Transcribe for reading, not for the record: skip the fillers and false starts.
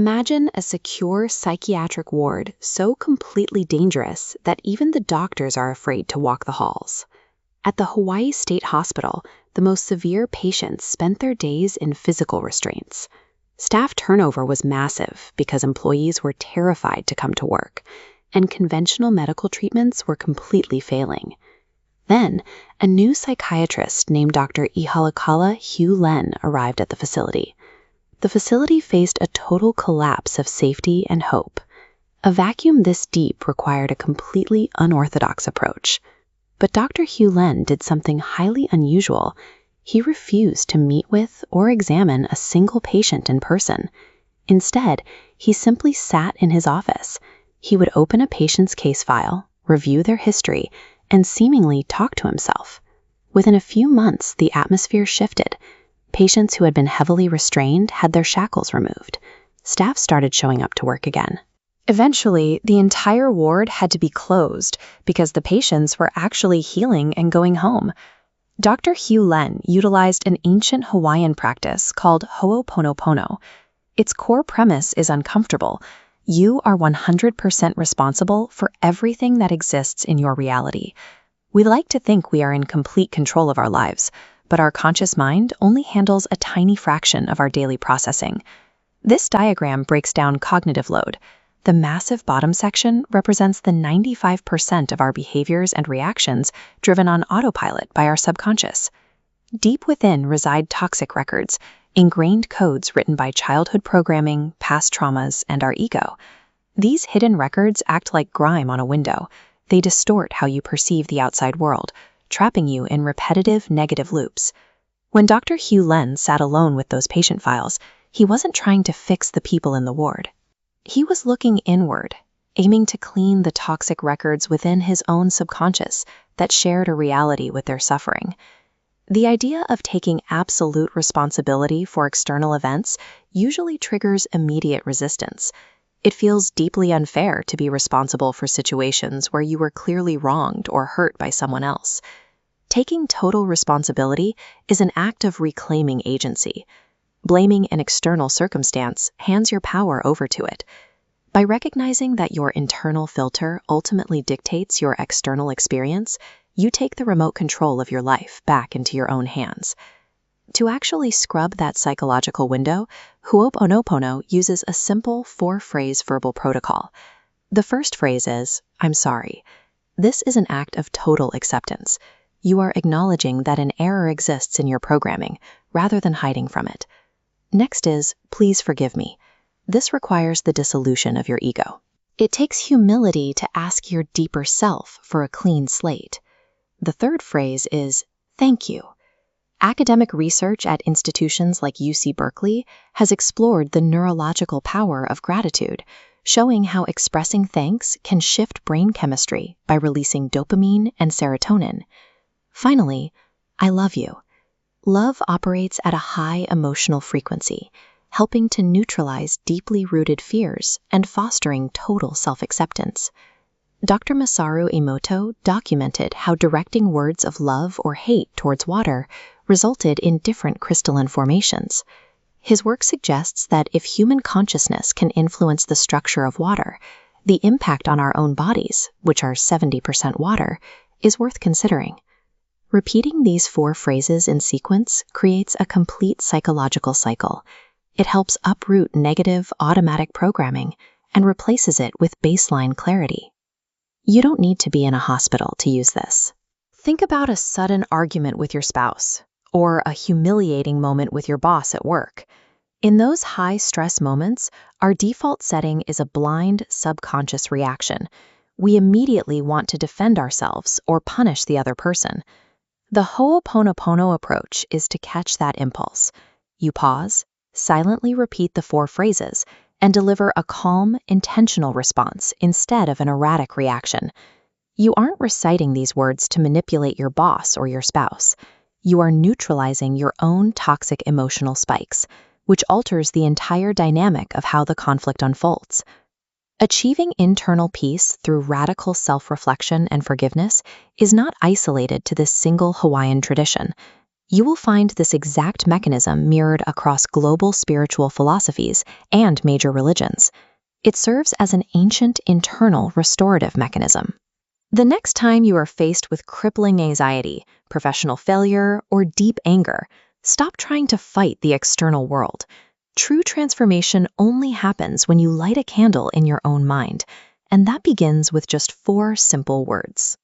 Imagine a secure psychiatric ward so completely dangerous that even the doctors are afraid to walk the halls. At the Hawaii State Hospital, the most severe patients spent their days in physical restraints. Staff turnover was massive because employees were terrified to come to work, and conventional medical treatments were completely failing. Then, a new psychiatrist named Dr. Ihalakala Hu-Len arrived at the facility. The facility faced a total collapse of safety and hope. A vacuum this deep required a completely unorthodox approach. But Dr. Hu-Len did something highly unusual. He refused to meet with or examine a single patient in person. Instead, he simply sat in his office. He would open a patient's case file, review their history, and seemingly talk to himself. Within a few months, the atmosphere shifted. Patients who had been heavily restrained had their shackles removed. Staff started showing up to work again. Eventually, the entire ward had to be closed because the patients were actually healing and going home. Dr. Hu-Len utilized an ancient Hawaiian practice called Ho'oponopono. Its core premise is uncomfortable. You are 100% responsible for everything that exists in your reality. We like to think we are in complete control of our lives, but our conscious mind only handles a tiny fraction of our daily processing. This diagram breaks down cognitive load. The massive bottom section represents the 95% of our behaviors and reactions driven on autopilot by our subconscious. Deep within reside toxic records, ingrained codes written by childhood programming, past traumas, and our ego. These hidden records act like grime on a window. They distort how you perceive the outside world, trapping you in repetitive negative loops. When Dr. Hu-Len sat alone with those patient files, he wasn't trying to fix the people in the ward. He was looking inward, aiming to clean the toxic records within his own subconscious that shared a reality with their suffering. The idea of taking absolute responsibility for external events usually triggers immediate resistance. It feels deeply unfair to be responsible for situations where you were clearly wronged or hurt by someone else. Taking total responsibility is an act of reclaiming agency. Blaming an external circumstance hands your power over to it. By recognizing that your internal filter ultimately dictates your external experience, you take the remote control of your life back into your own hands. To actually scrub that psychological window, Ho'oponopono uses a simple 4-phrase verbal protocol. The first phrase is, "I'm sorry." This is an act of total acceptance. You are acknowledging that an error exists in your programming, rather than hiding from it. Next is, "Please forgive me." This requires the dissolution of your ego. It takes humility to ask your deeper self for a clean slate. The third phrase is, "Thank you." Academic research at institutions like UC Berkeley has explored the neurological power of gratitude, showing how expressing thanks can shift brain chemistry by releasing dopamine and serotonin. Finally, "I love you." Love operates at a high emotional frequency, helping to neutralize deeply rooted fears and fostering total self-acceptance. Dr. Masaru Emoto documented how directing words of love or hate towards water resulted in different crystalline formations. His work suggests that if human consciousness can influence the structure of water, the impact on our own bodies, which are 70% water, is worth considering. Repeating these 4 phrases in sequence creates a complete psychological cycle. It helps uproot negative, automatic programming and replaces it with baseline clarity. You don't need to be in a hospital to use this. Think about a sudden argument with your spouse, or a humiliating moment with your boss at work. In those high-stress moments, our default setting is a blind, subconscious reaction. We immediately want to defend ourselves or punish the other person. The Ho'oponopono approach is to catch that impulse. You pause, silently repeat the 4 phrases, and deliver a calm, intentional response instead of an erratic reaction. You aren't reciting these words to manipulate your boss or your spouse. You are neutralizing your own toxic emotional spikes, which alters the entire dynamic of how the conflict unfolds. Achieving internal peace through radical self-reflection and forgiveness is not isolated to this single Hawaiian tradition. You will find this exact mechanism mirrored across global spiritual philosophies and major religions. It serves as an ancient internal restorative mechanism. The next time you are faced with crippling anxiety, professional failure, or deep anger, stop trying to fight the external world. True transformation only happens when you light a candle in your own mind, and that begins with just 4 simple words.